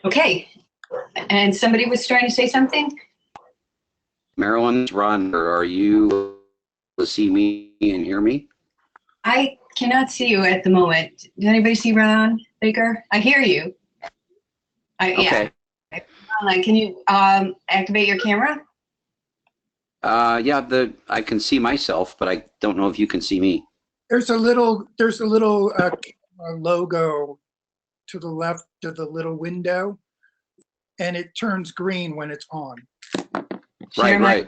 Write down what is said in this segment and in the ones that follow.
Okay, and somebody was trying to say something? Marilyn's Ron, are you able to see me and hear me? I cannot see you at the moment. Does anybody see Ron Baker? I hear you. Yeah. Okay. Can you activate your camera? Yeah, I can see myself, but I don't know if you can see me. There's a little logo to the left of the little window, and it turns green when it's on. Right.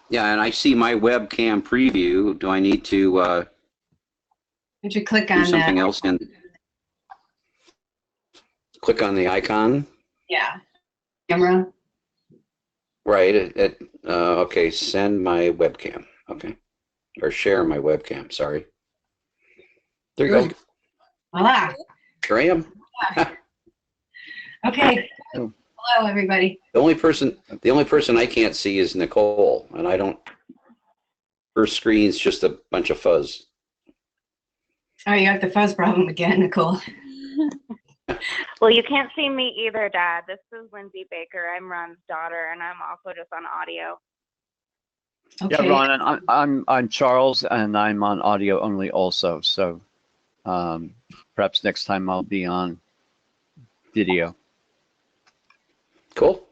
Yeah, and I see my webcam preview. Do I need to Did you click do on something that? else and click on the icon? Yeah. Camera. Right. Okay, send my webcam. Okay. Or share my webcam, sorry. There you go. Voila. Here I am. Okay. Hello, everybody. The only person I can't see is Nicole, and I don't. Her screen's just a bunch of fuzz. Oh, you got the fuzz problem again, Nicole. Well, you can't see me either, Dad. This is Lindsay Baker. I'm Ron's daughter, and I'm also just on audio. Okay. Yeah, Ron, and I'm Charles, and I'm on audio only also. So perhaps next time I'll be on video. Cool.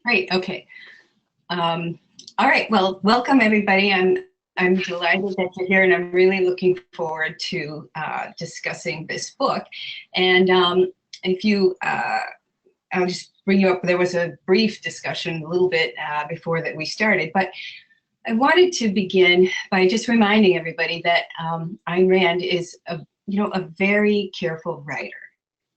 Great. Okay. All right. Well, welcome everybody. I'm delighted that you're here, and I'm really looking forward to discussing this book. And if you, I'll just bring you up. There was a brief discussion a little bit before that we started, but I wanted to begin by just reminding everybody that Ayn Rand is a very careful writer.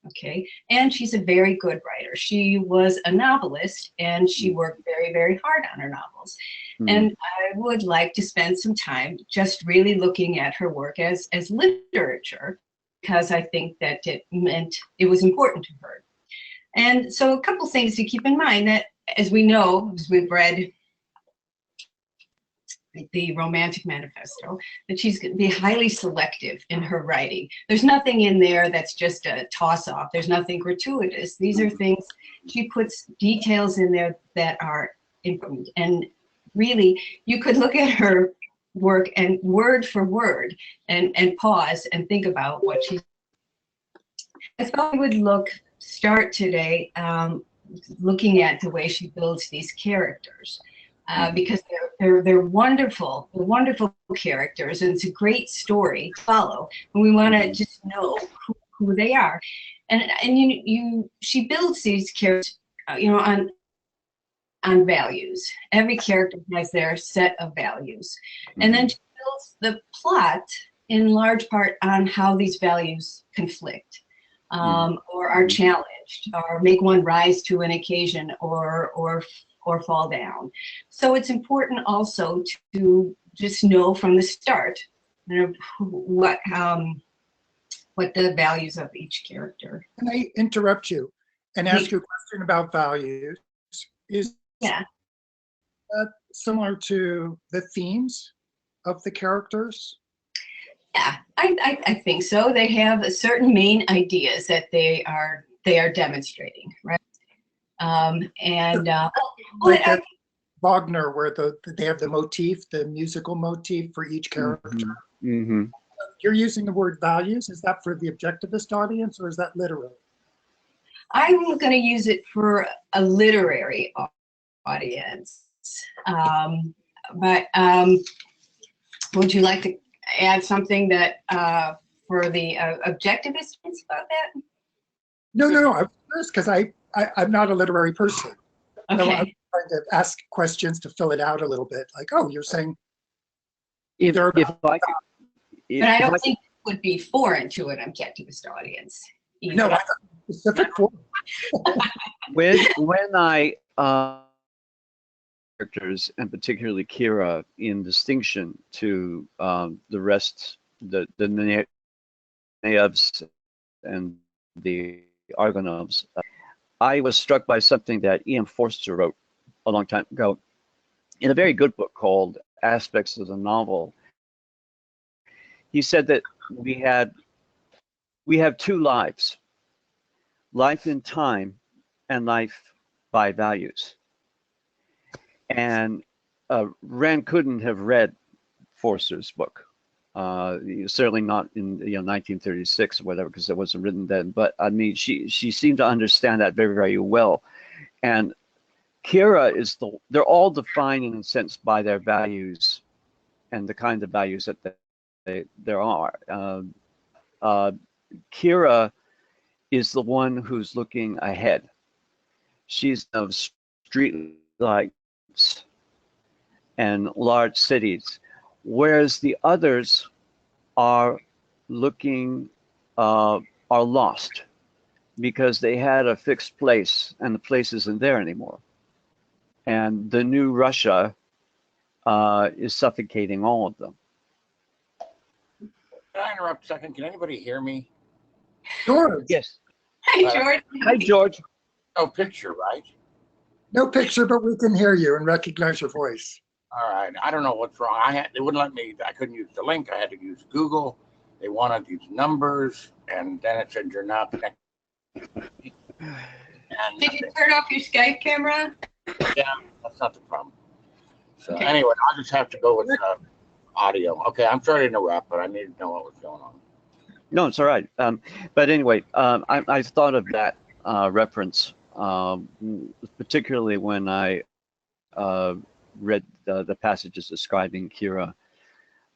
Okay, and she's a very good writer. She was a novelist, and she worked very, very hard on her novels. And I would like to spend some time just really looking at her work as literature, because I think that it was important to her. And so a couple things to keep in mind that, as we know, as we've read the Romantic Manifesto, that she's going to be highly selective in her writing. There's nothing in there that's just a toss-off. There's nothing gratuitous. These are things, she puts details in there that are important. And really, you could look at her work and word for word and pause and think about what she's. I thought we would start today looking at the way she builds these characters. Because they're wonderful characters, and it's a great story to follow. And we want to just know who they are, and she builds these characters, on values. Every character has their set of values, and then she builds the plot in large part on how these values conflict, or are challenged, or make one rise to an occasion, or fall down. So it's important also to just know from the start what the values of each character. Can I interrupt you and ask you a question about values? Is that similar to the themes of the characters? Yeah, I think so. They have certain main ideas that they are demonstrating, right? Wagner, where they have the motif, the musical motif for each character. You're using the word values. Is that for the objectivist audience, or is that literary? I'm going to use it for a literary audience. But would you like to add something that for the objectivist about that? No. I'm curious because I'm not a literary person. Okay. So I'm trying to ask questions to fill it out a little bit. Like, oh, you're saying but I don't think it would be foreign to an objectivist audience either. No, I thought specific for when I characters, and particularly Kira, in distinction to the rest, the Neevs and the Argonovs, I was struck by something that E.M. Forster wrote a long time ago in a very good book called Aspects of the Novel. He said that we had we have two lives: life in time and life by values. And Rand couldn't have read Forster's book. Certainly not in 1936 or whatever, because it wasn't written then. But I mean, she seemed to understand that very, very well. And Kira they're all defined in a sense by their values and the kind of values that there are. Kira is the one who's looking ahead. She's of street lights and large cities, whereas the others are looking, are lost because they had a fixed place and the place isn't there anymore. And the new Russia is suffocating all of them. Can I interrupt a second? Can anybody hear me? George, Yes. Hi, George. Hi, George. No picture, right? no picture, but we can hear you and recognize your voice. All right. I don't know what's wrong. They wouldn't let me. I couldn't use the link. I had to use Google. They wanted these numbers, and then it said you're not connected. And Did you turn off your Skype camera? yeah, that's not the problem. So Okay. anyway, I'll just have to go with audio. Okay, I'm sorry to interrupt, but I needed to know what was going on. No, it's all right. But anyway, I thought of that reference, particularly when I read the passages describing Kira.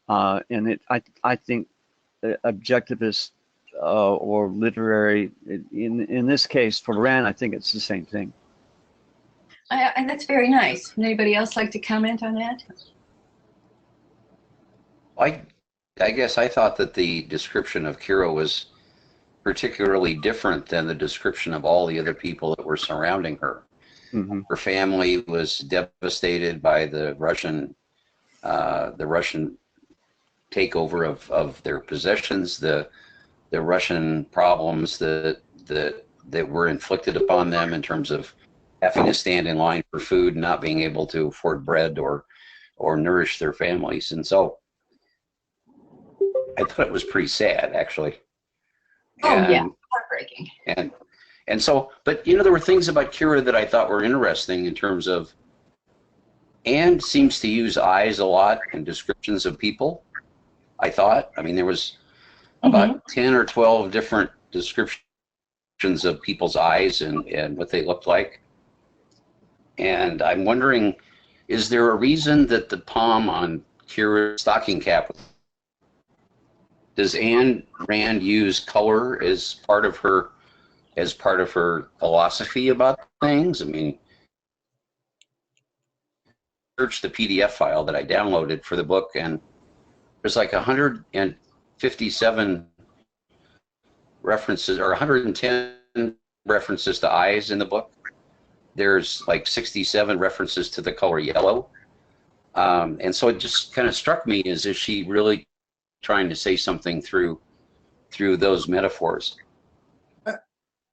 And I think objectivist or literary, in this case, for Rand, I think it's the same thing. And that's very nice. Would anybody else like to comment on that? I guess I thought that the description of Kira was particularly different than the description of all the other people that were surrounding her. Mm-hmm. Her family was devastated by the Russian takeover of their possessions, the Russian problems that were inflicted upon them in terms of having to stand in line for food, not being able to afford bread or nourish their families. And so I thought it was pretty sad, actually. Oh, yeah, heartbreaking. And so, but there were things about Kira that I thought were interesting in terms of, Anne seems to use eyes a lot in descriptions of people, I thought. I mean, there was about 10 or 12 different descriptions of people's eyes and what they looked like. And I'm wondering, is there a reason that the palm on Kira's stocking cap, does Anne Rand use color as part of her philosophy about things? I mean, search the PDF file that I downloaded for the book, and there's like 157 references or 110 references to eyes in the book. There's like 67 references to the color yellow. And so it just kind of struck me as if she really trying to say something through those metaphors.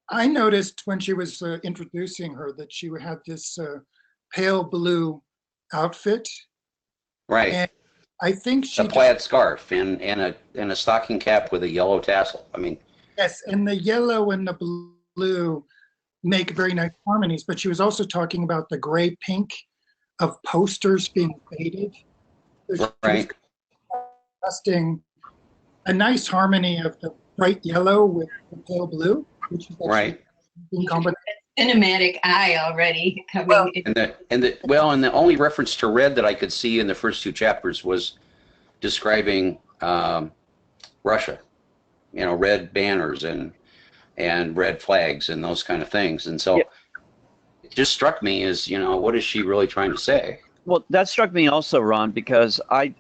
I noticed when she was introducing her that she had this pale blue outfit. Right. And I think she a plaid scarf and a stocking cap with a yellow tassel. I mean, yes, and the yellow and the blue make very nice harmonies, but she was also talking about the gray pink of posters being faded. right. Casting a nice harmony of the bright yellow with the pale blue, which is right. in combination. Cinematic eye already. Well, And the only reference to red that I could see in the first two chapters was describing Russia, red banners and red flags and those kind of things. And so it just struck me as, what is she really trying to say? Well, that struck me also, Ron, because I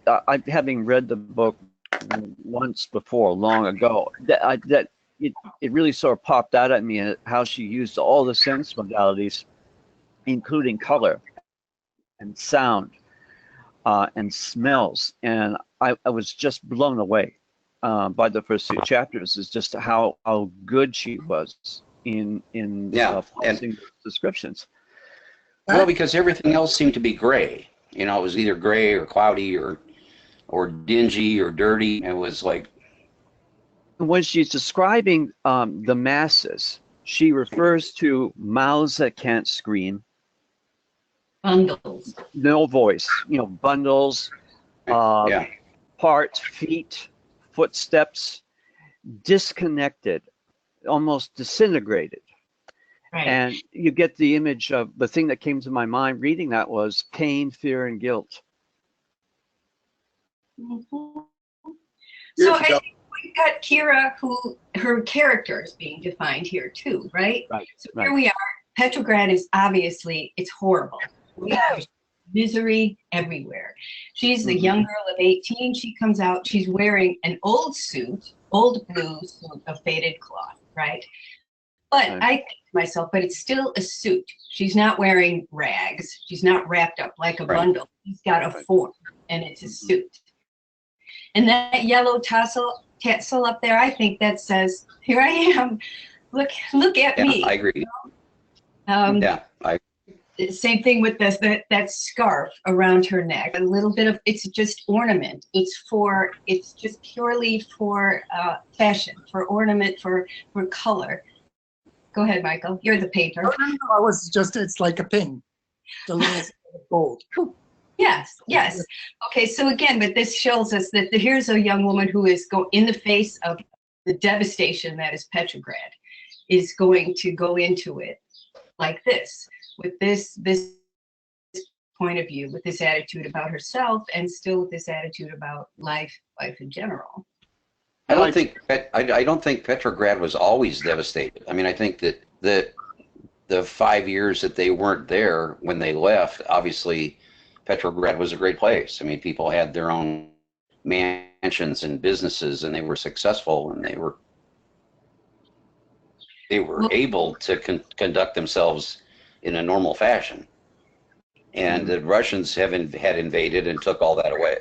having read the book once before, long ago, it really sort of popped out at me how she used all the sense modalities, including color and sound and smells. And I was just blown away by the first two chapters, is just how good she was in passing those descriptions. Well, because everything else seemed to be gray. It was either gray or cloudy or dingy or dirty. It was like, when she's describing the masses, she refers to mouths that can't scream, Bundles. no voice, bundles, Yeah. parts, feet, footsteps, disconnected, almost disintegrated. Right. And you get the image of the thing that came to my mind reading that was pain, fear, and guilt. Mhm. So Years I ago- think we've got Kira, who her character is being defined here too, right? Right. So right. here we are. Petrograd is obviously, it's horrible. There's misery everywhere. She's a Mhm. young girl of 18. She comes out, she's wearing an old suit, old blue suit of faded cloth, right? But Right. I think to myself, but it's still a suit. She's not wearing rags. She's not wrapped up like a Right. bundle. She's got a Right. form, and it's a Mhm. suit. And that yellow tassel up there, I think that says, "Here I am. Look at Yeah, me." I agree. Um, I Same thing with that scarf around her neck. A little bit of, it's just ornament. It's just purely for fashion, for ornament, for color. Go ahead, Michael. You're the painter. No, I was just, it's like a pin. It's a little gold. Yes, yes. Okay, so again, but this shows us that here's a young woman who is in the face of the devastation that is Petrograd, is going to go into it like this, with this point of view, with this attitude about herself, and still with this attitude about life in general. I don't think Petrograd was always devastated. I mean, I think that the 5 years that they weren't there when they left, obviously Petrograd was a great place. I mean, people had their own mansions and businesses, and they were successful, and they were able to conduct themselves in a normal fashion. And the Russians had invaded and took all that away.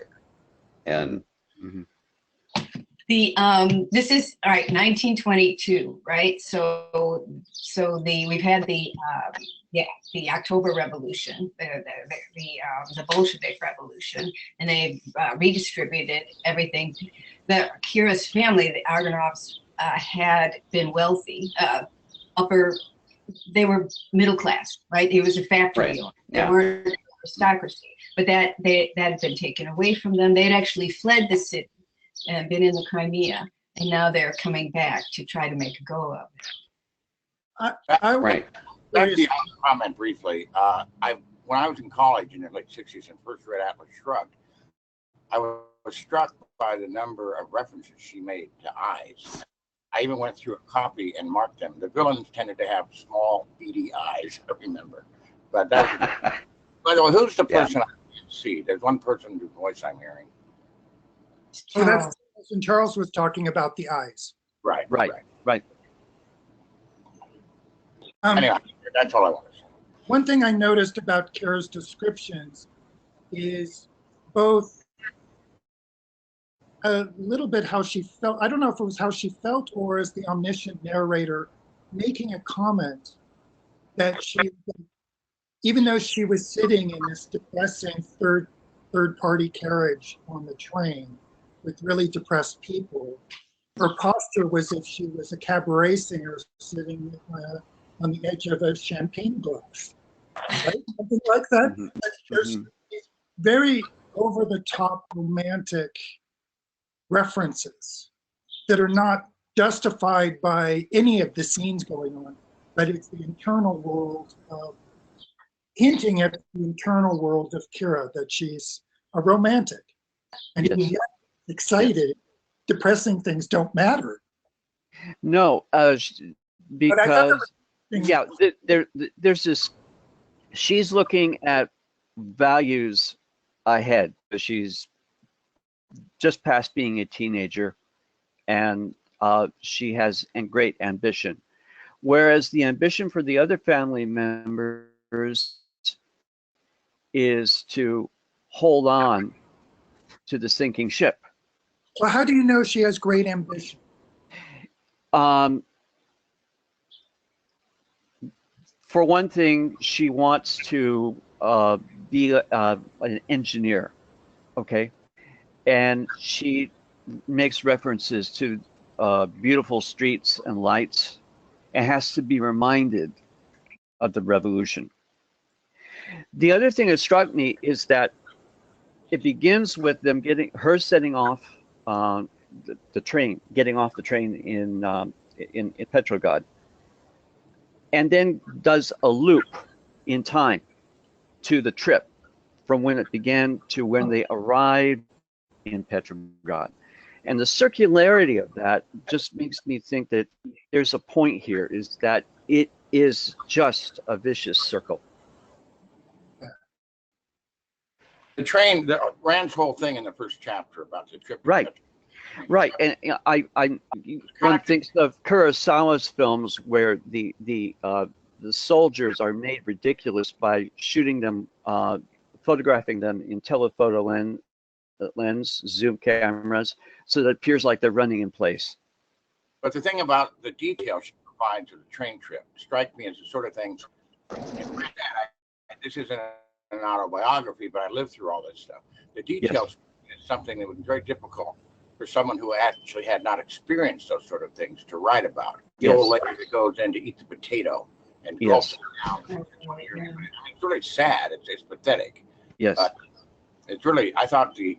And Mhm. This is all right, 1922, right? So we've had the October Revolution, the Bolshevik Revolution, and they redistributed everything. Kira's family, the Argonovs, had been wealthy, they were middle class, right? It was a factory Right. owner. They Yeah. weren't aristocracy, but that had been taken away from them. They had actually fled the city and been in the Crimea, and now they're coming back to try to make a go of it. I right. Actually, I'll comment briefly. When I was in college in the late 60s and first read Atlas Shrugged, I was struck by the number of references she made to eyes. I even went through a copy and marked them. The villains tended to have small, beady eyes, I remember. But that, by the way, who's the Yeah. person I can't see? There's one person whose voice I'm hearing. Oh, that's and Charles was talking about the eyes. Right. Anyway, that's all I want to say. One thing I noticed about Kira's descriptions is both a little bit how she felt. I don't know if it was how she felt or as the omniscient narrator making a comment that even though she was sitting in this depressing third party carriage on the train with really depressed people, her posture was as if she was a cabaret singer sitting on the edge of a champagne glass, right? Something like that. Mhm. There's Mhm. very over-the-top romantic references that are not justified by any of the scenes going on, but it's the internal world of hinting at the internal world of Kira, that she's a romantic and Yes. yet excited. Depressing things don't matter. No, But I thought because that there's this. She's looking at values ahead. She's just past being a teenager, and she has a great ambition. Whereas the ambition for the other family members is to hold on to the sinking ship. well, how do you know she has great ambition? For one thing, she wants to be an engineer, okay? And she makes references to beautiful streets and lights, it has to be reminded of the revolution. The other thing that struck me is that it begins with them her setting off the train, getting off the train in Petrograd, and then does a loop in time to the trip from when it began to when they arrived in Petrograd. And the circularity of that just makes me think that there's a point here, is that it is just a vicious circle. The train, Rand's whole thing in the first chapter about the trip. Right. Right, and one thinks of Kurosawa's films where the soldiers are made ridiculous by shooting them, photographing them in telephoto lens, zoom cameras, so that it appears like they're running in place. But the thing about the details she provides of the train trip strike me as the sort of thing. This isn't an autobiography, but I lived through all this stuff. The details is something that would be very difficult for someone who actually had not experienced those sort of things to write about. The old lady that goes in to eat the potato and gulps it down for 20 years. It's really sad. It's pathetic. Yes. It's really, I thought the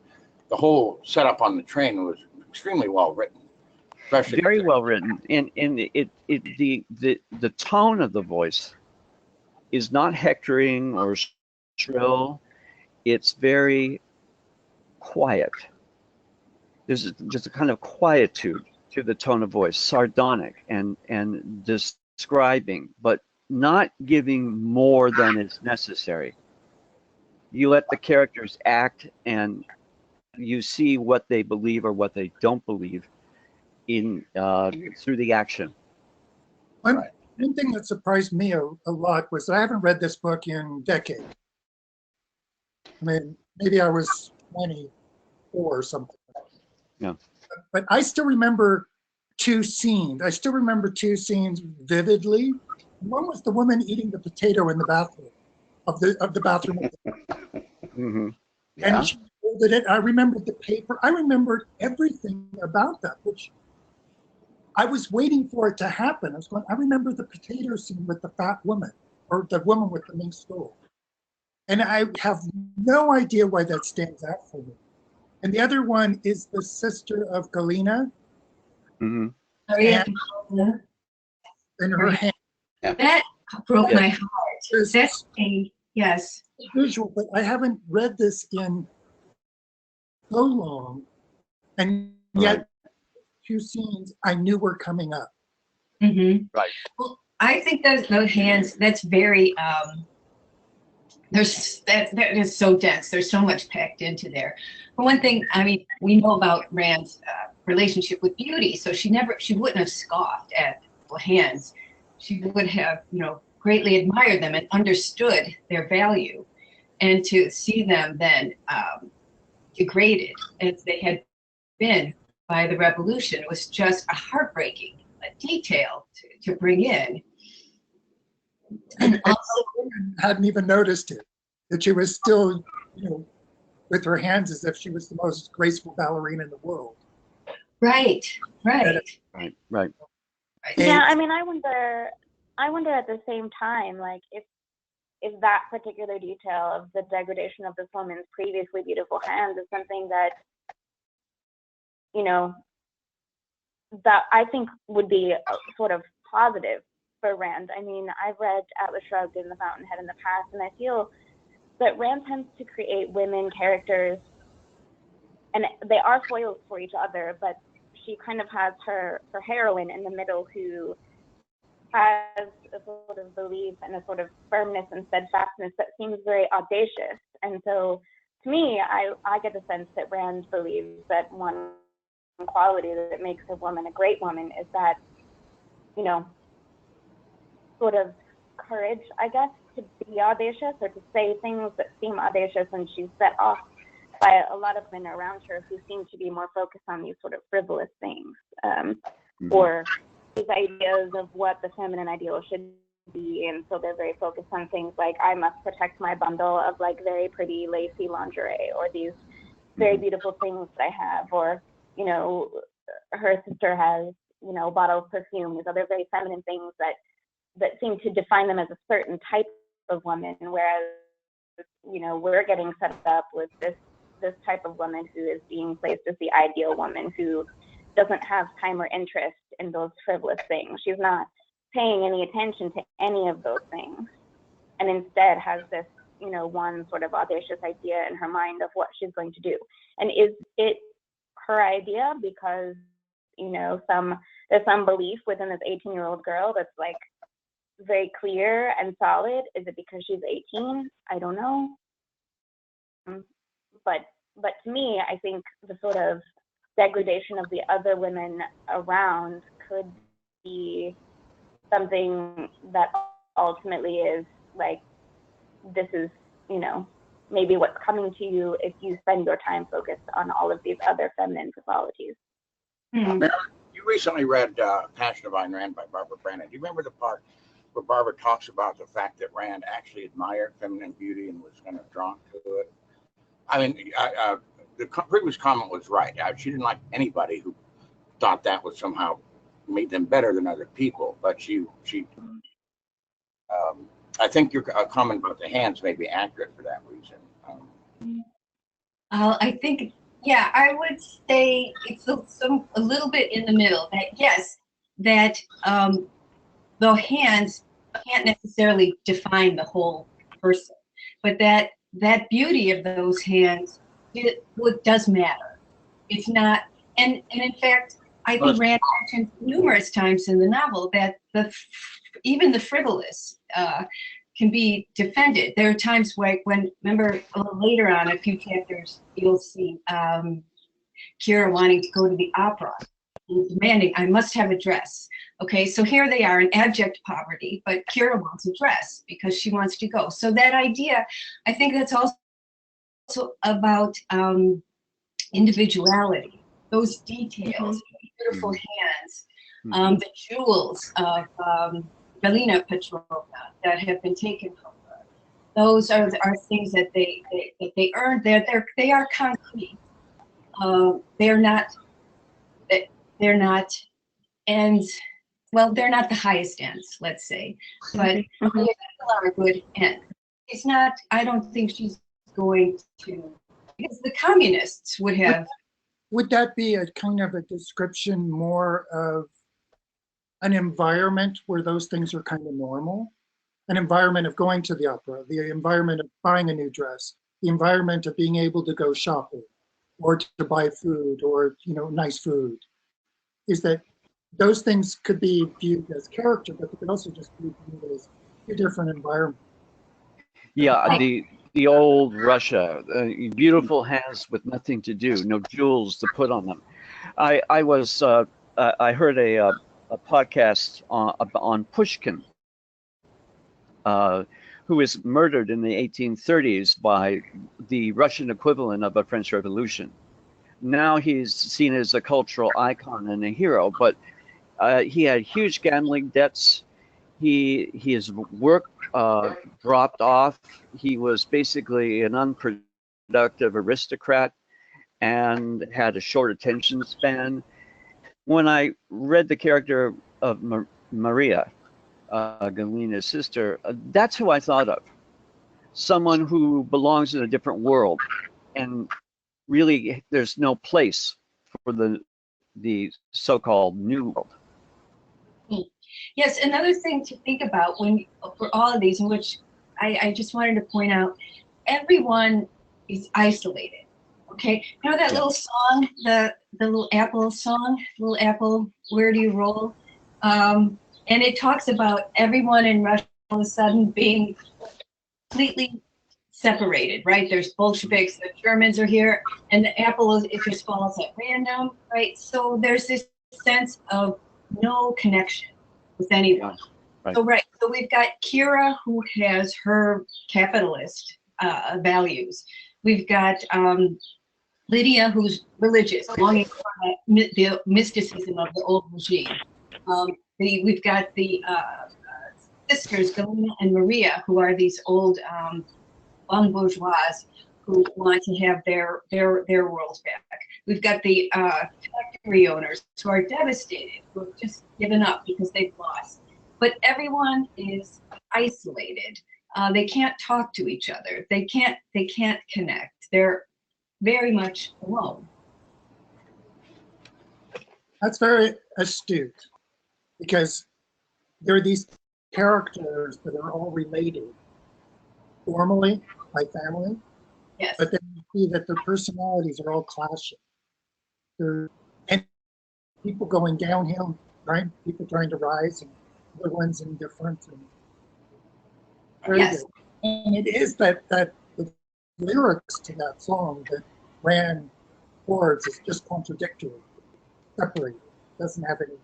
whole setup on the train was extremely well written. Very well written. And the tone of the voice is not hectoring or shrill. It's very quiet. There's just a kind of quietude to the tone of voice, sardonic and describing, but not giving more than is necessary. You let the characters act, and you see what they believe or what they don't believe in through the action. One thing that surprised me a lot was that I haven't read this book in decades. I mean, maybe I was 24 or something. Yeah. But I still remember two scenes. I still remember two scenes vividly. One was the woman eating the potato in the bathroom of the bathroom. Mm-hmm. And she folded it. I remembered the paper. I remembered everything about that, which I was waiting for it to happen. I was going, I remember the potato scene with the fat woman, or the woman with the mink stole. And I have no idea why that stands out for me. And the other one is the sister of Galina. Mm-hmm. In her hand. That broke my heart. That's yes. Visual, but I haven't read this in so long, and yet two scenes I knew were coming up. Mm-hmm. Right. Well, I think those hands. That's very. That is so dense. There's so much packed into there. For one thing, I mean, we know about Rand's relationship with beauty, so she wouldn't have scoffed at the hands. She would have, greatly admired them and understood their value, and to see them then degraded as they had been by the revolution was just a heartbreaking detail to bring in. And also, hadn't even noticed it, that she was still, with her hands as if she was the most graceful ballerina in the world. Right. Yeah, I mean, I wonder at the same time, like, if that particular detail of the degradation of this woman's previously beautiful hands is something that, that I think would be sort of positive for Rand. I mean, I've read Atlas Shrugged and The Fountainhead in the past, and I feel that Rand tends to create women characters, and they are foils for each other, but she kind of has her heroine in the middle who has a sort of belief and a sort of firmness and steadfastness that seems very audacious. And so to me, I get the sense that Rand believes that one quality that makes a woman a great woman is that, sort of courage, I guess, to be audacious or to say things that seem audacious, and she's set off by a lot of men around her who seem to be more focused on these sort of frivolous things, or these ideas of what the feminine ideal should be, and so they're very focused on things like, I must protect my bundle of like very pretty lacy lingerie, or these very beautiful things that I have, or her sister has, you know, a bottle of perfume, these other very feminine things that seem to define them as a certain type of woman, whereas, you know, we're getting set up with this type of woman who is being placed as the ideal woman, who doesn't have time or interest in those frivolous things. She's not paying any attention to any of those things, and instead has this, you know, one sort of audacious idea in her mind of what she's going to do. And is it her idea because, you know, there's some belief within this 18-year-old girl that's like very clear and solid? Is it because she's 18? I don't know. But to me, I think the sort of degradation of the other women around could be something that ultimately is like, this is, you know, maybe what's coming to you if you spend your time focused on all of these other feminine pathologies. Marilyn, you recently read Passion of Ayn Rand by Barbara Brannon. Do you remember the part where Barbara talks about the fact that Rand actually admired feminine beauty and was kind of drawn to it? I mean, the previous comment was right. She didn't like anybody who thought that was somehow made them better than other people. But I think your comment about the hands may be accurate for that reason. I think, yeah, I would say it's a little bit in the middle. That yes, that the hands can't necessarily define the whole person, but that beauty of those hands does matter. It's not, and in fact, I think Rand mentioned numerous times in the novel that even the frivolous can be defended. There are times when remember a little later on, a few chapters, you'll see Kira wanting to go to the opera and demanding, I must have a dress. Okay, so here they are in abject poverty, but Kira wants a dress because she wants to go. So that idea, I think that's also about individuality, those details, beautiful hands, the jewels of Galina Petrovna that have been taken from her. Those are things that they earned. They are concrete. They're not ends. Well, they're not the highest ends, let's say, but they still are a good end. It's not. I don't think she's going to, because the communists would have. Would that be a kind of a description more of an environment where those things are kind of normal? An environment of going to the opera, the environment of buying a new dress, the environment of being able to go shopping or to buy food or, you know, nice food. Is that those things could be viewed as character, but they could also just be viewed as a different environment. Yeah, the old Russia, beautiful hands with nothing to do, no jewels to put on them. I heard a podcast on Pushkin, who was murdered in the 1830s by the Russian equivalent of a French Revolution. Now he's seen as a cultural icon and a hero, but he had huge gambling debts. His work dropped off. He was basically an unproductive aristocrat and had a short attention span. When I read the character of Maria, Galina's sister, that's who I thought of. Someone who belongs in a different world, and really there's no place for the so-called new world. Yes, another thing to think about for all of these, in which I just wanted to point out, everyone is isolated. Okay, you know that little song, the little apple song, little apple, where do you roll? And it talks about everyone in Russia all of a sudden being completely separated, right? There's Bolsheviks, the Germans are here, and the apple it just falls at random, right? So there's this sense of no connection with anyone. Right. So we've got Kira, who has her capitalist values. We've got Lydia, who's religious, longing for the mysticism of the old regime. We've got the sisters, Galina and Maria, who are these old young bourgeois who want to have their world back. We've got the factory owners who are devastated, who have just given up because they've lost. But everyone is isolated. They can't talk to each other. They can't connect. They're very much alone. That's very astute, because there are these characters that are all related formally by family, Yes. but then you see that their personalities are all clashing. And people going downhill, right? People trying to rise, and other ones indifferent. And very Yes. good. And it is that the lyrics to that song that Rand words is just contradictory, separated, doesn't have any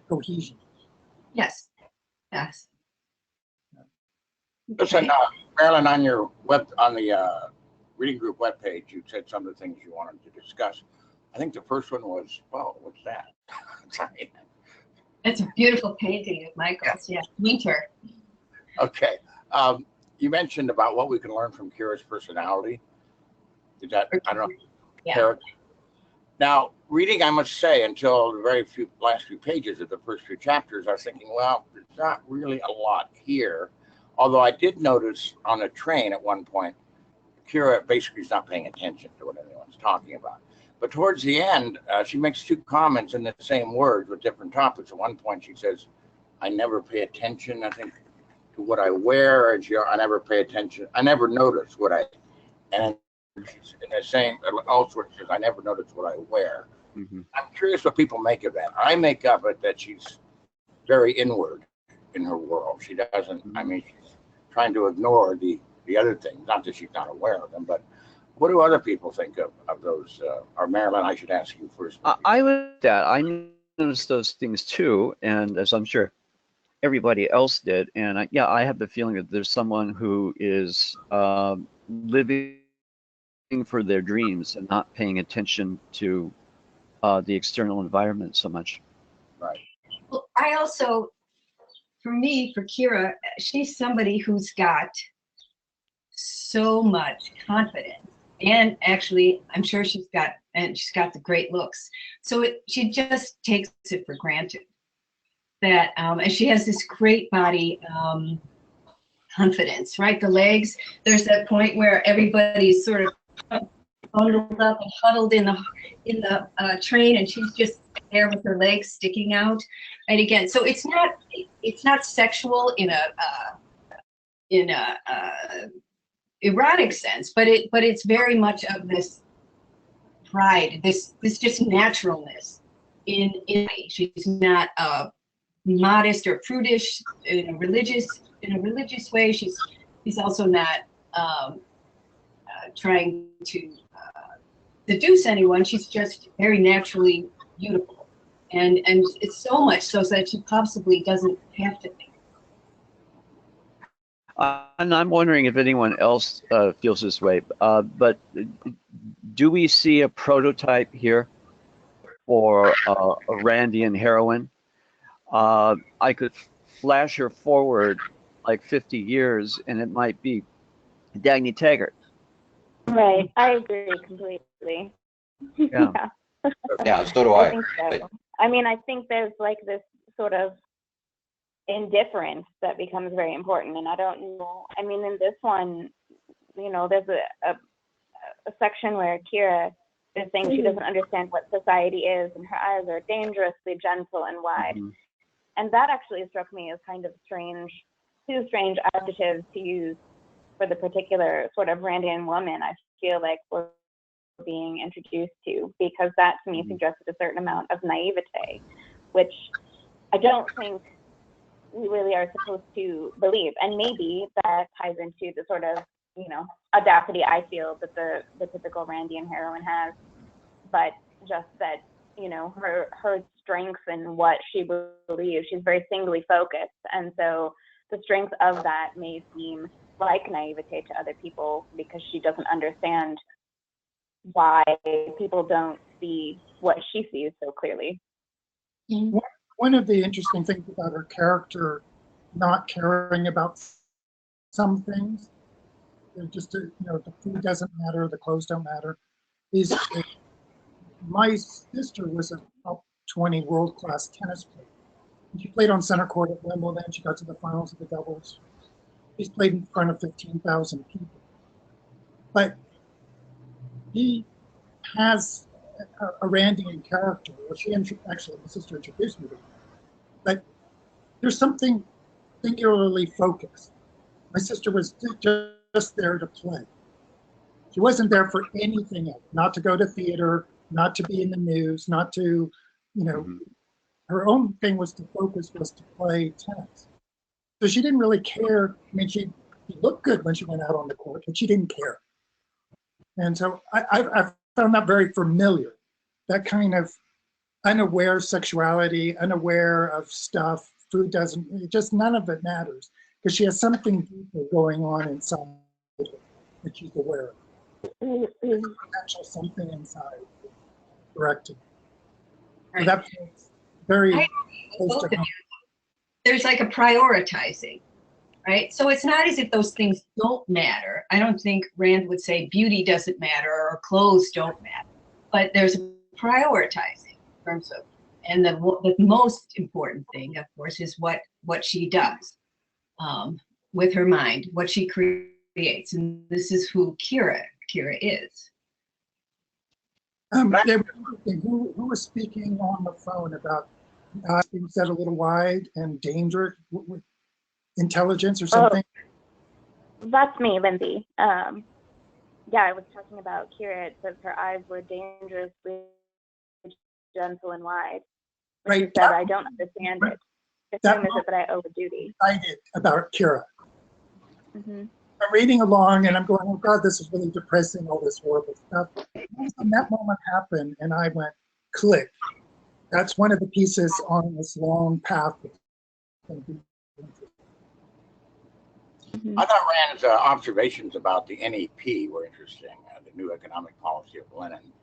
cohesion. Yes. Yes. Listen, Marilyn, on your on the reading group webpage, you said some of the things you wanted to discuss. I think the first one was, oh, what's that? Sorry. It's a beautiful painting of Michael's. Yeah. Winter. Okay. You mentioned about what we can learn from Kira's personality. Did that, I don't know. Yeah. Character. Now, reading, I must say, until the last few pages of the first few chapters, I was thinking, well, there's not really a lot here. Although I did notice on a train at one point, Kira basically is not paying attention to what anyone's talking about. But towards the end, she makes two comments in the same words with different topics. At one point, she says, I never pay attention, I think, to what I wear. And I never pay attention. I never notice what and in the same, elsewhere, she says, I never notice what I wear. Mm-hmm. I'm curious what people make of that. I make of it that she's very inward in her world. She doesn't, I mean, she's trying to ignore the other things. Not that she's not aware of them, but what do other people think of those? Or Marilyn, I should ask you first. I noticed those things too, and as I'm sure everybody else did. And I have the feeling that there's someone who is living for their dreams and not paying attention to the external environment so much. Right. Well, I also, for Kira, she's somebody who's got so much confidence. And actually, I'm sure she's got the great looks. So she just takes it for granted that, and she has this great body confidence, right? The legs, there's that point where everybody's sort of bundled up and huddled in the train, and she's just there with her legs sticking out. And again, so it's not sexual in a erotic sense, but it's very much of this pride, this just naturalness in she's not modest or prudish in a religious way. She's also not trying to seduce anyone. She's just very naturally beautiful, and it's so much so that she possibly doesn't have to think. And I'm wondering if anyone else feels this way, but do we see a prototype here for a Randian heroine? I could flash her forward like 50 years and it might be Dagny Taggart. Right, I agree completely. Yeah. Yeah, so do I I. think so. I mean, I think there's like this sort of indifference that becomes very important, and I don't know. I mean, in this one, you know, there's a section where Kira is saying she doesn't understand what society is, and her eyes are dangerously gentle and wide. Mm-hmm. And that actually struck me as kind of two strange adjectives to use for the particular sort of Randian woman I feel like we're being introduced to, because that to me suggested a certain amount of naivete, which I don't think we really are supposed to believe. And maybe that ties into the sort of, you know, audacity I feel that the typical Randian heroine has, but just that, you know, her strengths and what she believes, she's very singly focused. And so the strength of that may seem like naivete to other people because she doesn't understand why people don't see what she sees so clearly. One of the interesting things about her character not caring about some things They're just, you know, the food doesn't matter, the clothes don't matter. These, my sister was a top 20 world-class tennis player. She played on center court at Wimbledon. She got to the finals of the doubles. She's played in front of 15,000 people. But he has a Randian character, or she actually, my sister introduced me to him. But there's something singularly focused. My sister was just there to play. She wasn't there for anything else, not to go to theater, not to be in the news, not to, you know, her own thing was to focus, was to play tennis. So she didn't really care. I mean, she looked good when she went out on the court, but she didn't care. And so I found that very familiar, that kind of unaware sexuality, unaware of stuff, food doesn't, just none of it matters, because she has something deeper going on inside her that she's aware of. Potential something inside directed. So that's very close to home. There's like a prioritizing, right? So it's not as if those things don't matter. I don't think Rand would say beauty doesn't matter or clothes don't matter, but there's a prioritizing in terms of, and the most important thing, of course, is what she does with her mind, what she creates, and this is who Kira is. Who was speaking on the phone about being set a little wide and danger with intelligence or something? Oh, that's me, Lindsay. Yeah, I was talking about Kira. It says her eyes were dangerously gentle and wide. Right. She said, I don't understand it. The same as it that I owe a duty. I did about Kira. Mm-hmm. I'm reading along and I'm going, oh God, this is really depressing, all this horrible stuff. And that moment happened and I went, click. That's one of the pieces on this long path. I thought Rand's observations about the NEP were interesting, the new economic policy of Lenin.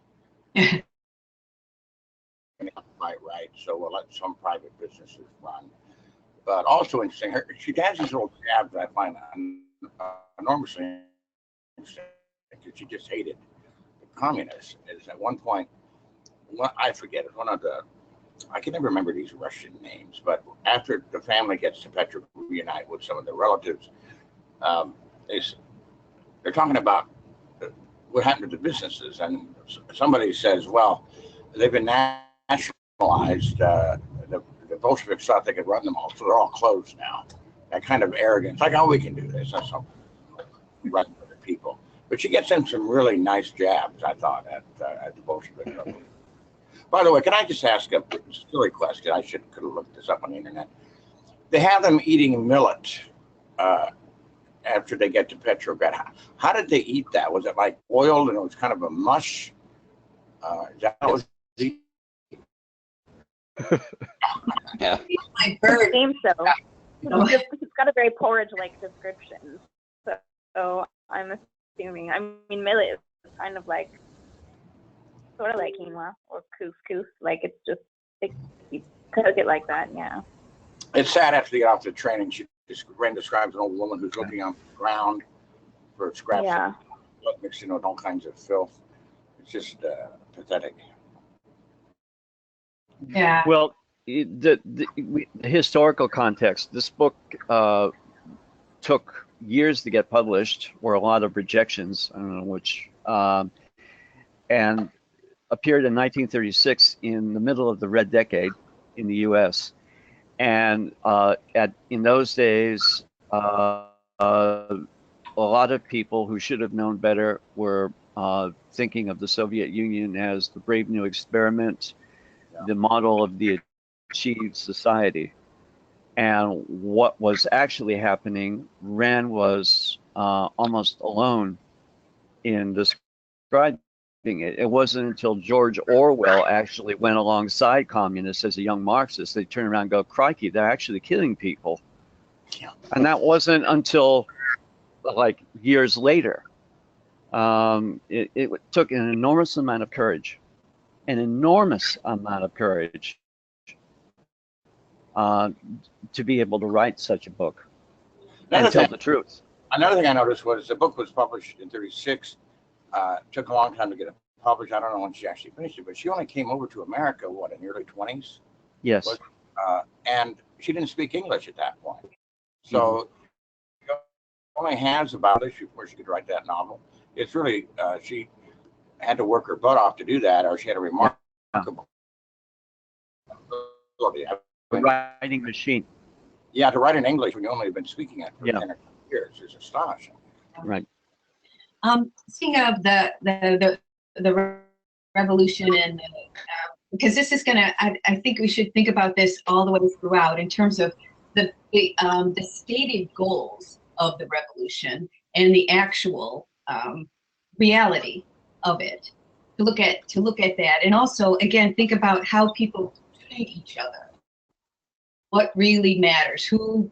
Quite right, so we'll let some private businesses run. But also interesting, she has these little jabs that I find enormously interesting, because she just hated the communists. Is at one point, I forget it, one of the, I can never remember these Russian names, but after the family gets to Petra reunite with some of the relatives, they're talking about what happened to the businesses, and somebody says, well, they've been nationalized. The Bolsheviks thought they could run them all, so they're all closed now. That kind of arrogance, like, oh, we can do this. That's something run for the people. But she gets in some really nice jabs, I thought, at the Bolsheviks. By the way, can I just ask a silly question? I could have looked this up on the internet. They have them eating millet after they get to Petrograd. How did they eat that? Was it like oiled and it was kind of a mush? Is that what was the... Yeah. I think so. It's got a very porridge-like description. So I'm assuming, I mean, millet is kind of like, sort of like quinoa or couscous. Like it's just, you cook it like that, yeah. It's sad after they get off the training. Rand describes an old woman who's looking on the ground for scraps of blood mixed in with all kinds of filth. It's just pathetic. Yeah. Well, the historical context, this book took years to get published, or a lot of rejections, I don't know which, and appeared in 1936 in the middle of the Red Decade in the U.S. And in those days, a lot of people who should have known better were thinking of the Soviet Union as the brave new experiment, the model of the achieved society. And what was actually happening, Rand was almost alone in describing it. It wasn't until George Orwell actually went alongside communists as a young Marxist, they turned around and go, crikey, they're actually killing people. And that wasn't until like years later. It took an enormous amount of courage, to be able to write such a book and tell the truth. Another thing I noticed was the book was published in 36. Took a long time to get it published. I don't know when she actually finished it, but she only came over to America, what, in the early 20s? Yes. And she didn't speak English at that point. So she only has about this before she could write that novel. It's really, she had to work her butt off to do that, or she had a remarkable ability. The writing machine. Yeah, to write in English when you only have been speaking it for Yeah. 10 or 12 years is astonishing. Right. Speaking of the revolution and because this is gonna, I think we should think about this all the way throughout in terms of the stated goals of the revolution and the actual reality of it. To look at that, and also again think about how people treat each other. What really matters? Who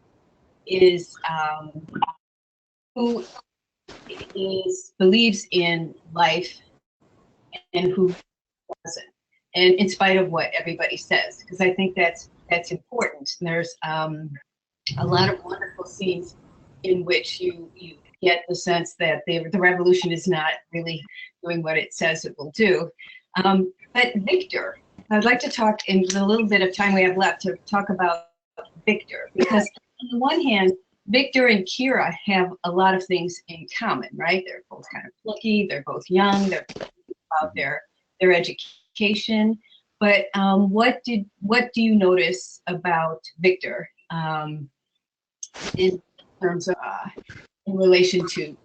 believes in life and who doesn't, and in spite of what everybody says, because I think that's important. And there's a lot of wonderful scenes in which you get the sense that the revolution is not really doing what it says it will do. But Victor, I'd like to talk in the little bit of time we have left to talk about Victor, because on the one hand, Victor and Kira have a lot of things in common, right? They're both kind of plucky, they're both young, they're about their education. But what do you notice about Victor in terms of in relation to?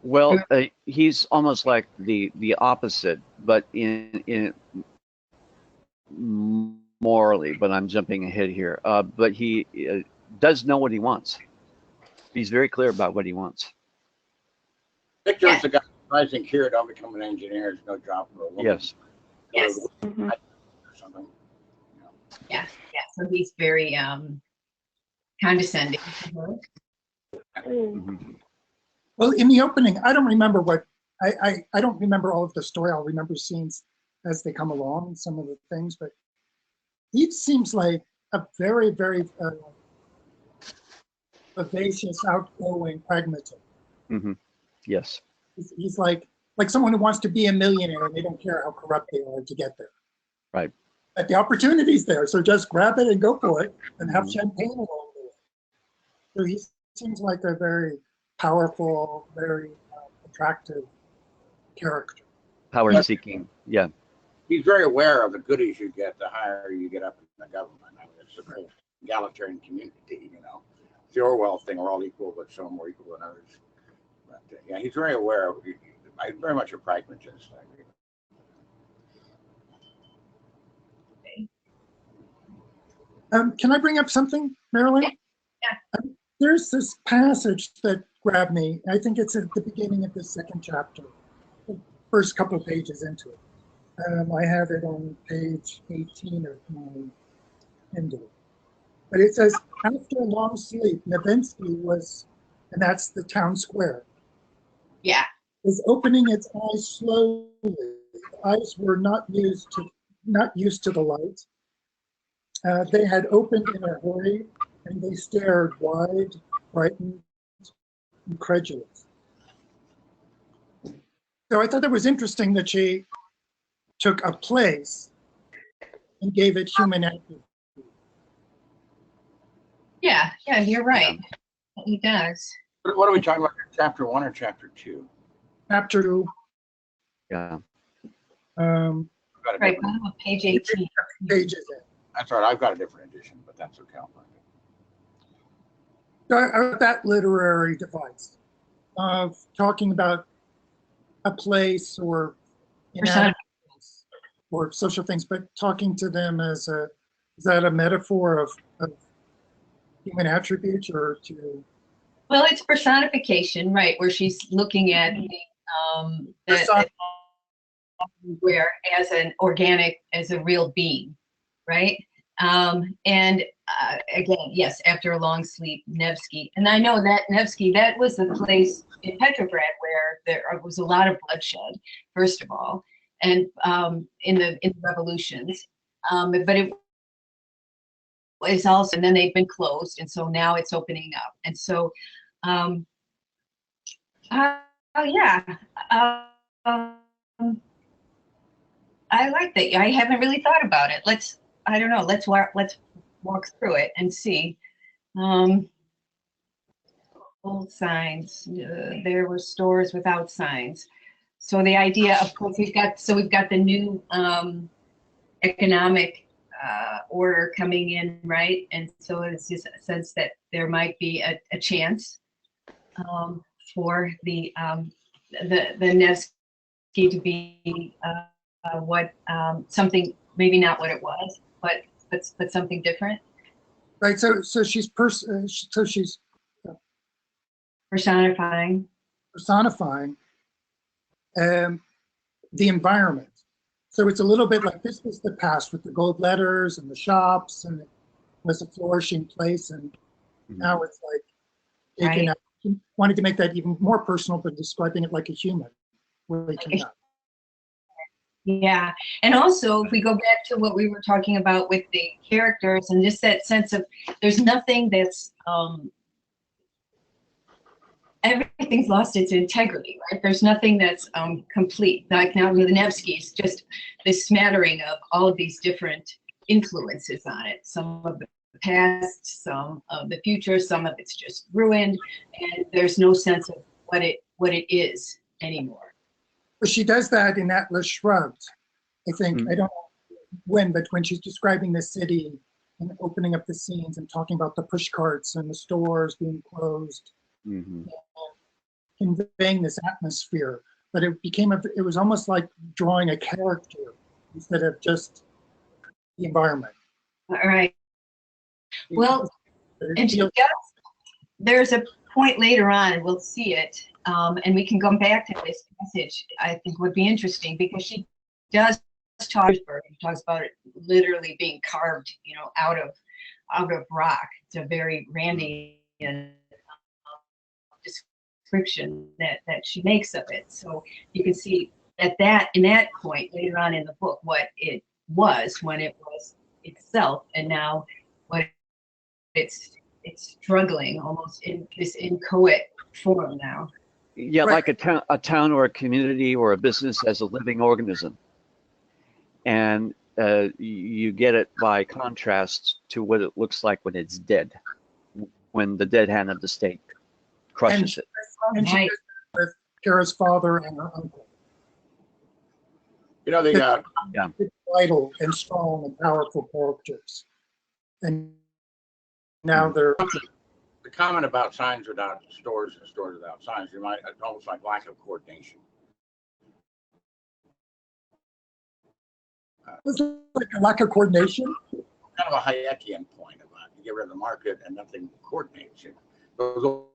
Well, he's almost like the opposite, but in morally. But I'm jumping ahead here. But he does know what he wants. He's very clear about what he wants. Victor is the guy advising Kira don't become an engineer. There's no job for a woman. Yes. Yes. Or something. Yeah. So he's very condescending. Mm-hmm. Well, in the opening, I don't remember what I don't remember all of the story. I'll remember scenes as they come along, some of the things, but he seems like a very, very vivacious, outgoing pragmatist. Mm-hmm. Yes. He's like someone who wants to be a millionaire and they don't care how corrupt they are to get there. Right. But the opportunity's there, so just grab it and go for it and have champagne along the way. So he seems like a very powerful, very attractive character. Power seeking. Yeah. He's very aware of the goodies you get the higher you get up in the government. I mean, it's a very egalitarian community, you know. It's the Orwell thing, we're all equal, but some more equal than others. But yeah, he's very aware of, I'm very much a pragmatist, I agree. Can I bring up something, Marilyn? Yeah. There's this passage that grabbed me. I think it's at the beginning of the second chapter, the first couple of pages into it. I have it on page 18 of my Kindle. But it says, after a long sleep, Nevensky was, and that's the town square, Yeah. was opening its eyes slowly. The eyes were not used to the light. They had opened in a hurry, and they stared wide, frightened, incredulous. So I thought that was interesting that she took a place and gave it human attributes. Yeah, you're right. He does. What are we talking about? Chapter 1 or chapter 2? Chapter 2. Yeah. Right, bottom of page 18. Pages in. That's right. I've got a different edition, but that's okay. I'll find it. So that literary device of talking about a place or inanimate or social things, but talking to them as is that a metaphor of human attributes or to? Well, it's personification, right? Where she's looking at the where as an organic, as a real being, right? And again, yes, after a long sleep, Nevsky. And I know that Nevsky, that was the place in Petrograd where there was a lot of bloodshed, first of all, and in the revolutions. But it is also, and then they've been closed, and so now it's opening up. And so, oh yeah, I like that. I haven't really thought about it. I don't know. Let's walk through it and see. Old signs. There were stores without signs. So the idea, of course, we've got the new economic order coming in, right? And so it's just a sense that there might be a chance for the Nevsky to be something, maybe not what it was, but something different. Right. So she's Personifying the environment. So it's a little bit like this was the past with the gold letters and the shops, and it was a flourishing place, and now it's like taking out, wanted to make that even more personal, but describing it like a human waking up. Yeah, and also if we go back to what we were talking about with the characters and just that sense of there's nothing that's everything's lost its integrity, right? There's nothing that's complete. Like now with the Nevskys, just this smattering of all of these different influences on it. Some of the past, some of the future, some of it's just ruined, and there's no sense of what it is anymore. But she does that in Atlas Shrugged, I think. I don't know when, but when she's describing the city and opening up the scenes and talking about the push carts and the stores being closed, and conveying this atmosphere. But it was almost like drawing a character instead of just the environment. All right. Well, and she does, there's a point later on, we'll see it, and we can come back to this passage, I think would be interesting, because she does talk about it literally being carved, out of rock. It's a very Randian description that she makes of it. So you can see in that point later on in the book what it was when it was itself, and now what it's struggling almost in this inchoate form now. Yeah, Right. like a town or a community or a business as a living organism. And you get it by contrast to what it looks like when it's dead, when the dead hand of the state crushes it. And she Right. does that with Kara's father and her uncle. They got Vital and strong and powerful characters. And now they're the comment about signs without stores and stores without signs. It's almost like lack of coordination. it's like a lack of coordination. Kind of a Hayekian point about you get rid of the market and nothing coordinates. Those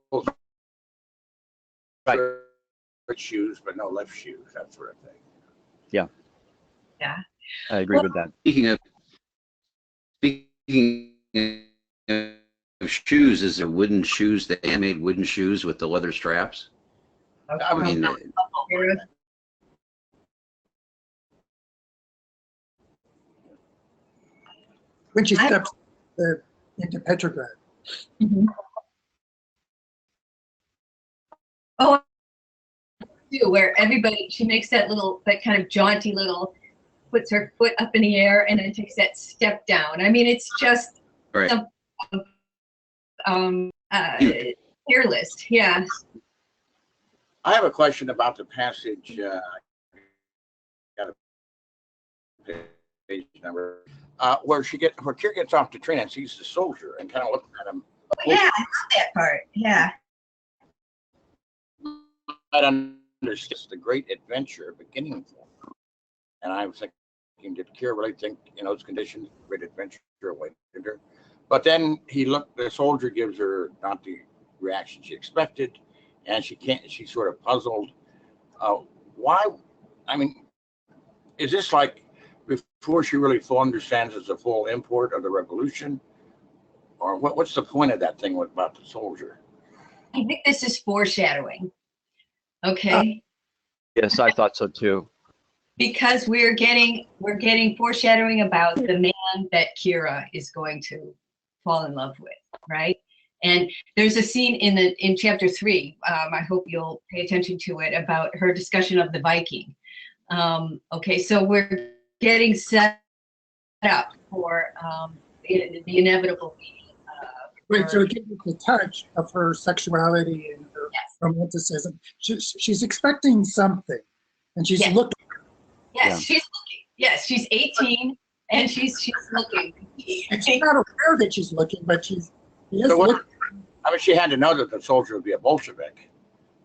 Right. right shoes, but no left shoes, that sort of thing. Yeah. Yeah. I agree with that. Speaking of shoes, is there wooden shoes, the handmade wooden shoes with the leather straps? I mean, When she steps into Petrograd. Mhm. Oh, where she makes that kind of jaunty little, puts her foot up in the air and then takes that step down. I mean, it's just Right. fearless. Yeah. I have a question about the passage. Got a page number where Kira gets off the train and sees the soldier and kind of looks at him. Oh, yeah, I love that part. Yeah. I understand the great adventure beginning for him. And I was thinking, did Kira really think, those conditions, great adventure awaited her? But then the soldier gives her not the reaction she expected, and she's sort of puzzled. Why? I mean, is this like before she really fully understands it's a full import of the revolution? Or what's the point of that thing about the soldier? I think this is foreshadowing. Okay. Yes, I thought so too. Because we're getting foreshadowing about the man that Kira is going to fall in love with, right? And there's a scene in chapter 3. I hope you'll pay attention to it, about her discussion of the Viking. Okay, so we're getting set up for the inevitable meeting. Right, so it gives us a touch of her sexuality and her Yes. romanticism. She's expecting something, and she's Yes. looking. Yes, Yeah. she's looking. Yes, she's 18 and she's looking. And she's not aware that she's looking, but she is So what- looking. I mean, she had to know that the soldier would be a Bolshevik.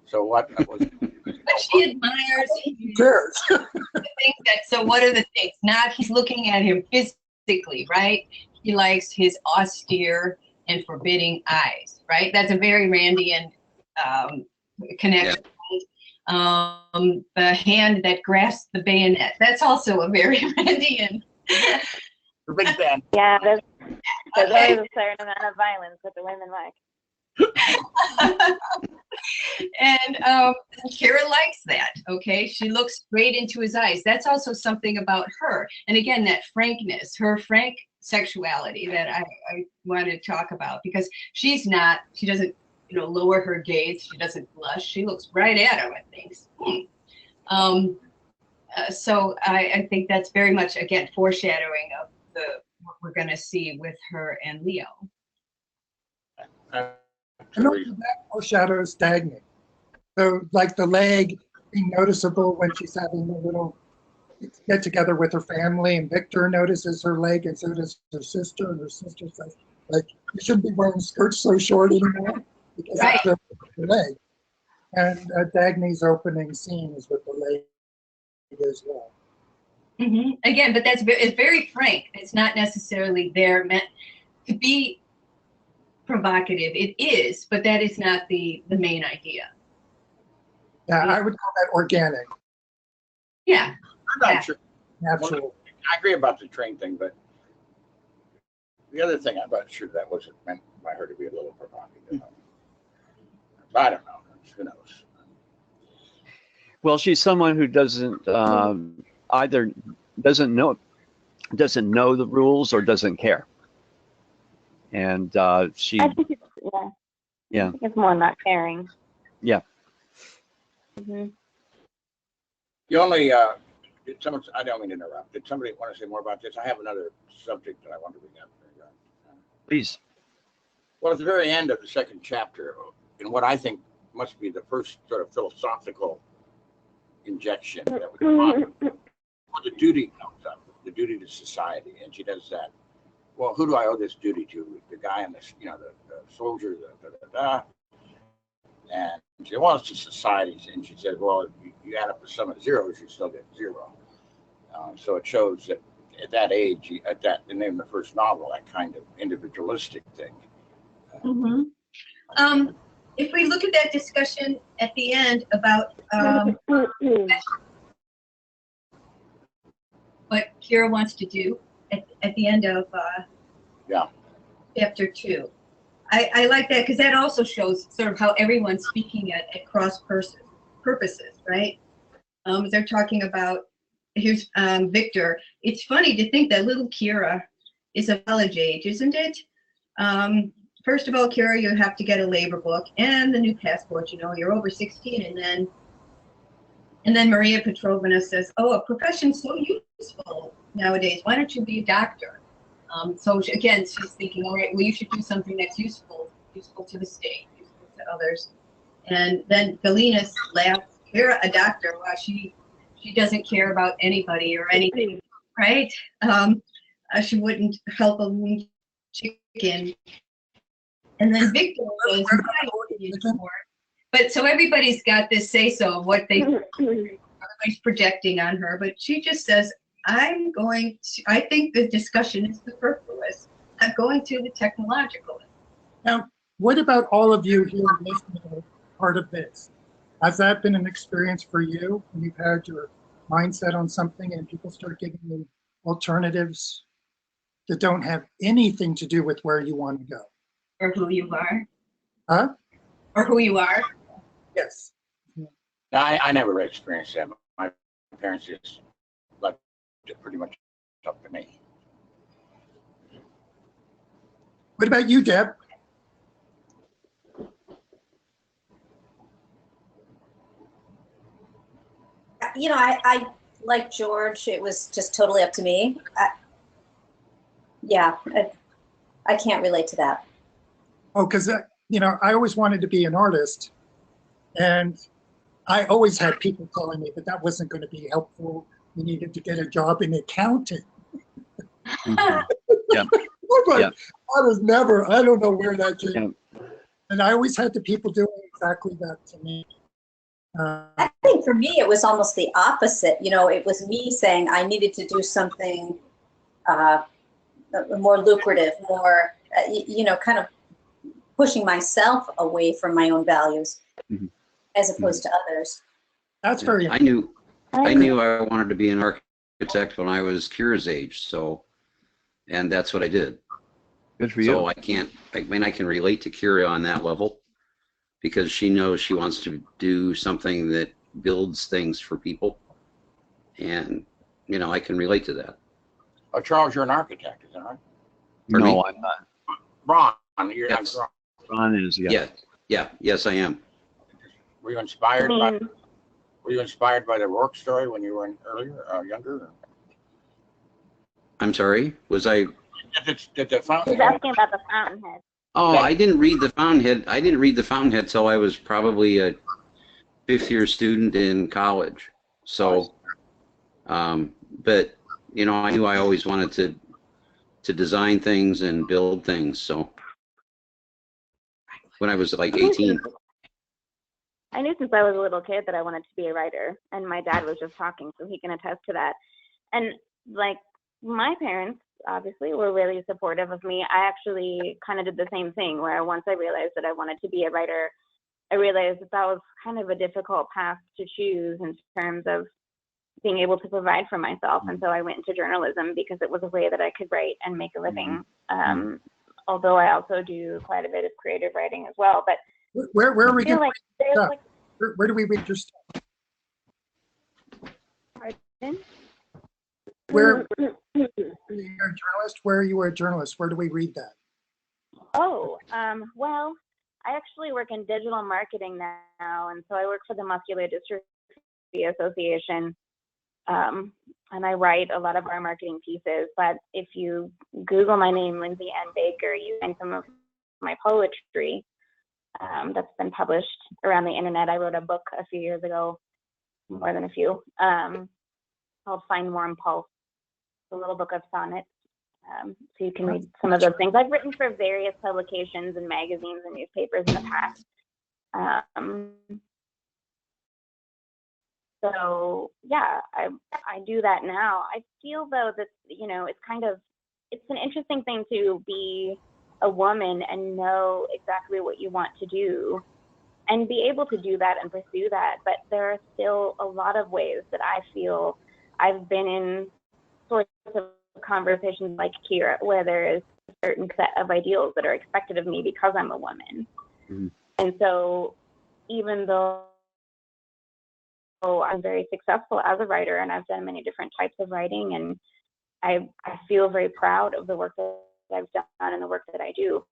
So what was But she admires Who cares? the things that, so what are the things? Not he's looking at him physically, right? He likes his austere and forbidding eyes, right? That's a very Randian connection. The hand that grasps the bayonet, that's also a very Randian. the big fan? Yeah, there's Okay. always a certain amount of violence that the women like. And Kira likes that. Okay, she looks straight into his eyes. That's also something about her. And again, that frankness, her frank sexuality that I want to talk about, because she doesn't, lower her gaze. She doesn't blush. She looks right at him and thinks, so I think that's very much, again, foreshadowing of what we're going to see with her and Leo. And also that foreshadows Dagny. So, like the leg being noticeable when she's having a little get together with her family, and Victor notices her leg, and so does her sister. And her sister says, like, you shouldn't be wearing skirts so short anymore because Right. of the leg. And Dagny's opening scene is with the leg as well. Again, but it's very frank. It's not necessarily there meant to be provocative. It is, but that is not the main idea. Yeah, I would call that organic, Yeah. I'm not sure. natural. I agree about the train thing, but the other thing, I'm not sure that wasn't meant by her to be a little provocative. I don't know. Who knows? Well, she's someone who doesn't either doesn't know the rules or doesn't care, and she I think it's yeah. I think it's more not caring. Yeah. hmm The only, did someone, I don't mean to interrupt. Did somebody want to say more about this? I have another subject that I want to bring up. Please. Well, at the very end of the second chapter, in what I think must be the first sort of philosophical injection that we want, the duty comes up, the duty to society, and she does that. Well, who do I owe this duty to? The guy in the, the soldier, and she said, well, it's to society. And she said, well, if you add up the sum of zeros, you still get zero. So it shows that at that age, the name of the first novel, that kind of individualistic thing. If we look at that discussion at the end about what Kira wants to do at the end of chapter 2, I like that, because that also shows sort of how everyone's speaking at cross purposes, right? They're talking about, here's Victor. It's funny to think that little Kira is of college age, isn't it? First of all, Kira, you have to get a labor book and the new passport. You're over 16, and then Maria Petrovna says, "Oh, a profession so useful nowadays. Why don't you be a doctor?" So again, she's thinking, all right, well, you should do something that's useful to the state, useful to others. And then Galina laughs, "Kira, a doctor? Wow, she doesn't care about anybody or anything, right? She wouldn't help a wounded chicken." And then Victor goes, but so everybody's got this say-so of what everybody's projecting on her, but she just says, I think the discussion is superfluous. I'm going to the technological. Now, what about all of you here listening part of this? Has that been an experience for you when you've had your mindset on something and people start giving you alternatives that don't have anything to do with where you want to go? Or who you are. Huh? Or who you are. Yes. No, I never experienced that. My parents just left it pretty much up to me. What about you, Deb? You know, I like George. It was just totally up to me. I can't relate to that. Oh, because, you know, I always wanted to be an artist. And I always had people telling me that that wasn't going to be helpful. You needed to get a job in accounting. Yeah. But Yeah. I was never, I don't know where that came. Yeah. And I always had the people doing exactly that to me. I think for me, it was almost the opposite. You know, it was me saying I needed to do something more lucrative, more, you know, kind of pushing myself away from my own values as opposed to others. That's very I knew I wanted to be an architect when I was Kira's age, so, and that's what I did. Good for you. So I can relate to Kira on that level because she knows she wants to do something that builds things for people. And, you know, I can relate to that. Oh, Charles, you're an architect, is that right? Pardon No, me? I'm not. Ron, you're not Yes. Ron. Ron is, yeah. Yes, I am. Were you inspired by the Rourke story when you were younger? I'm sorry, was I? Did the He's Fountainhead? asking about the Fountainhead. Oh, I didn't read the Fountainhead. I didn't read the Fountainhead till I was probably a fifth-year student in college. So, but you know, I knew I always wanted to design things and build things. So, when I was like 18. I knew since I was a little kid that I wanted to be a writer, and my dad was just talking, so he can attest to that. And like my parents, obviously, were really supportive of me. I actually kind of did the same thing, where once I realized that I wanted to be a writer, I realized that that was kind of a difficult path to choose in terms of being able to provide for myself. And so I went into journalism because it was a way that I could write and make a living. Although I also do quite a bit of creative writing as well. But where are we I feel going? like there's like, Where do we read your stuff? pardon? Where you're a journalist? Where are you a journalist? Where do we read that? Oh, well, I actually work in digital marketing now, and so I work for the Muscular Dystrophy Association, and I write a lot of our marketing pieces. But if you Google my name, Lindsay Ann Baker, you find some of my poetry that's been published around the internet. I wrote a book a few years ago, more than a few, called Fine Warm Pulse, a little book of sonnets. So you can read some of those things. I've written for various publications and magazines and newspapers in the past. So yeah, I do that now. I feel though that, you know, it's an interesting thing to be a woman and know exactly what you want to do and be able to do that and pursue that. But there are still a lot of ways that I feel I've been in sorts of conversations like Kira, where there is a certain set of ideals that are expected of me because I'm a woman. And so even though I'm very successful as a writer and I've done many different types of writing, and I feel very proud of the work that I've done and the work that I do,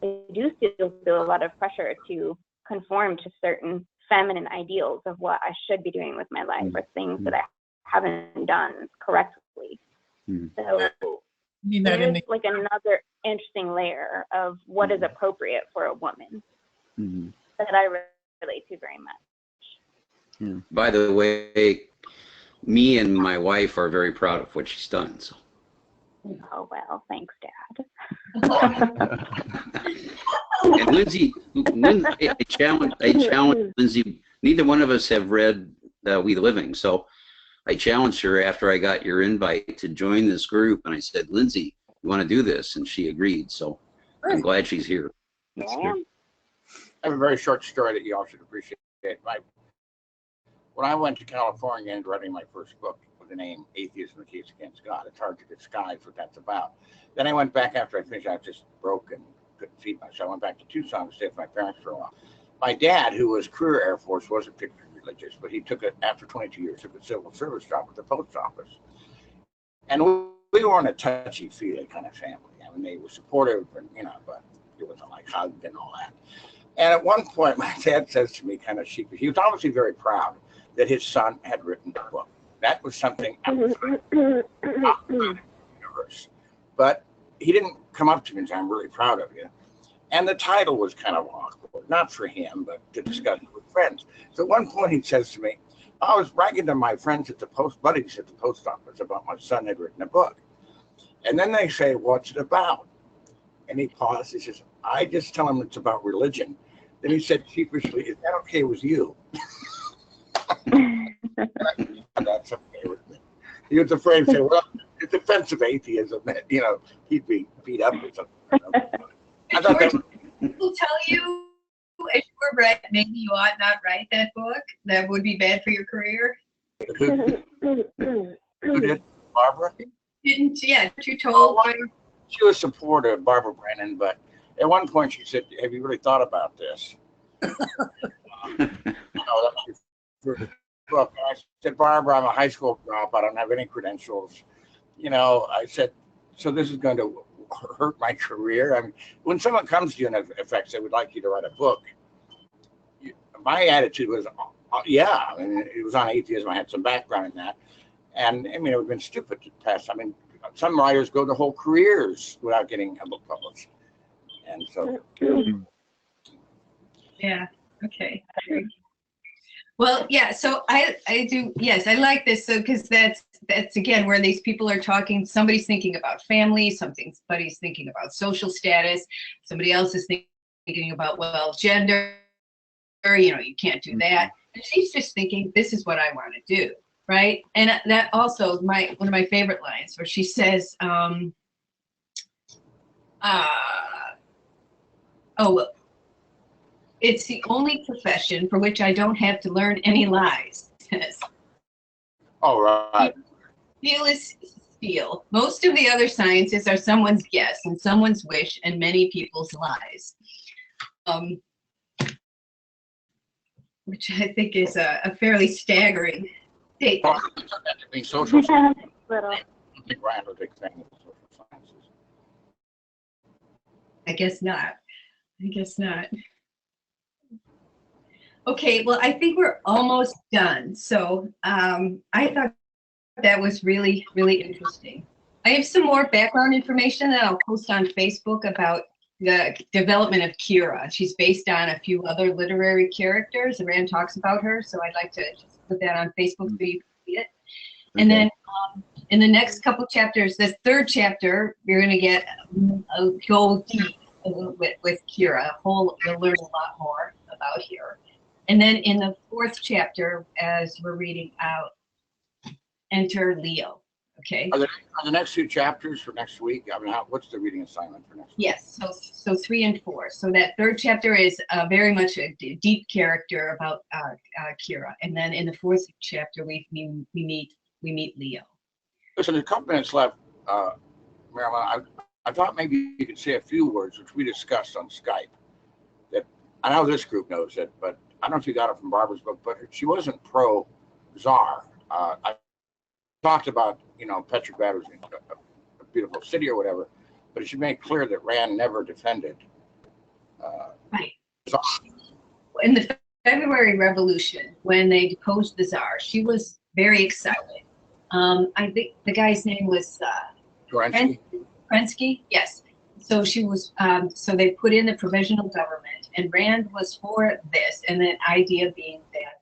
I do still feel a lot of pressure to conform to certain feminine ideals of what I should be doing with my life or things that I haven't done correctly. So there's like another interesting layer of what is appropriate for a woman that I relate to very much. By the way, me and my wife are very proud of what she's done. So. Oh, well, thanks, Dad. And Lindsay, I challenge Lindsay. Neither one of us have read We the Living, so I challenged her after I got your invite to join this group, and I said, Lindsay, you want to do this? And she agreed, so I'm glad she's here. Yeah. I have a very short story that you all should appreciate. When I went to California and writing my first book with the name Atheism: The Case Against God, it's hard to disguise what that's about. Then I went back after I finished. I was just broke and couldn't feed myself. I went back to Tucson to stay with my parents for a while. My dad, who was career Air Force, wasn't particularly religious, but he took it after 22 years, took a civil service job at the post office. And we weren't a touchy-feely kind of family. I I mean, they were supportive, and but it wasn't like hugged and all that. And at one point, my dad says to me, kind of sheepish, he was obviously very proud that his son had written a book. That was something outside the universe. But he didn't come up to me and say, "I'm really proud of you." And the title was kind of awkward, not for him, but to discuss it with friends. So at one point, he says to me, I was bragging to my friends at the buddies at the post office about my son had written a book. And then they say, "What's it about?" And he paused. He says, "I just tell him it's about religion." Then he said sheepishly, "Is that okay with you?" That's okay with me. He was afraid to say, "Well, it's offensive atheism." He'd be beat up or something. I thought that was, People tell you, if you were right, maybe you ought not write that book. That would be bad for your career. who did, Barbara? Didn't, yeah, you told. She was supportive, Barbara Brennan, but at one point she said, "Have you really thought about this?" That's your first book. And I said, "Barbara, I'm a high school dropout. I don't have any credentials." I said, "So this is going to hurt my career?" I mean, when someone comes to you and in effect, they would like you to write a book. My attitude was, yeah. I mean, it was on atheism. I had some background in that. And I mean, it would have been stupid to pass. I mean, some writers go their whole careers without getting a book published. And so. Yeah, okay. Well, yeah, so I do, yes, I like this. So, because that's again where these people are talking, somebody's thinking about family, somebody's thinking about social status, somebody else is thinking about, well, gender, you can't do that. And she's just thinking, this is what I want to do, right? And that also one of my favorite lines where she says, it's the only profession for which I don't have to learn any lies. All right. Feel is feel. Most of the other sciences are someone's guess and someone's wish and many people's lies. Which I think is a fairly staggering statement. Social Yeah, little. I think Rand was a big fan of social sciences. I guess not. Okay, well, I think we're almost done. So I thought that was really, really interesting. I have some more background information that I'll post on Facebook about the development of Kira. She's based on a few other literary characters. Rand talks about her, so I'd like to just put that on Facebook so you can see it. Okay. And then in the next couple chapters, the third chapter, you're going to get go deep with Kira. You'll learn a lot more about her. And then in the fourth chapter, as we're reading out, enter Leo. Okay. Are the next two chapters for next week? I mean, what's the reading assignment for next week? Yes. So 3 and 4. So that third chapter is very much a deep character about Kira, and then in the fourth chapter we meet Leo. Listen, there's a couple minutes left, Marilyn. I thought maybe you could say a few words, which we discussed on Skype. That I know this group knows it, but I don't know if you got it from Barbara's book, but she wasn't pro-Tsar. I talked about, Petrograd was a beautiful city or whatever, but it should make clear that Rand never defended. Right. Tsar. In the February Revolution, when they deposed the Tsar, she was very excited. I think the guy's name was Kerensky. Yes. So she was. So they put in the provisional government, and Rand was for this, and the idea being that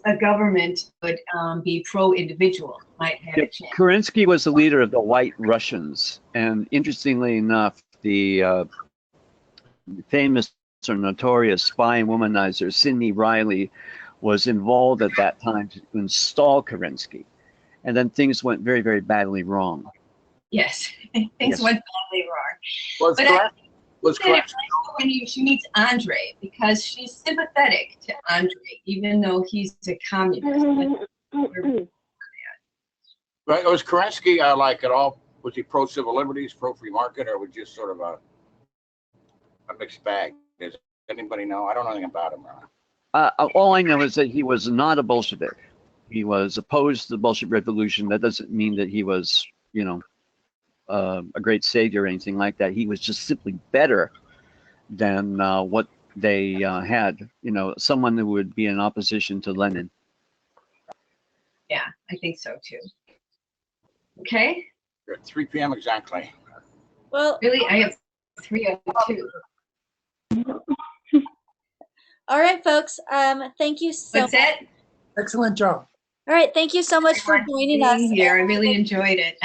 a government would be pro-individual, might have a chance. Kerensky was the leader of the White Russians, and interestingly enough, the famous or notorious spy and womanizer Sidney Riley was involved at that time to install Kerensky, and then things went very, very badly wrong. Yes, things went badly wrong. Was correct. When she meets Andre, because she's sympathetic to Andre, even though he's a communist. Right. Was Kerensky like at all? Was he pro civil liberties, pro free market, or was just sort of a mixed bag? Does anybody know? I don't know anything about him. All I know is that he was not a Bolshevik. He was opposed to the Bolshevik Revolution. That doesn't mean that he was, a great savior or anything like that. He was just simply better than what they had. You know, someone who would be in opposition to Lenin. Yeah, I think so too. Okay. We're at 3 p.m. exactly. Well, Really, I have 302. all right, folks. Thank you so What's much. that? Excellent job. All right, thank you so much for joining us. Being here, I really enjoyed it.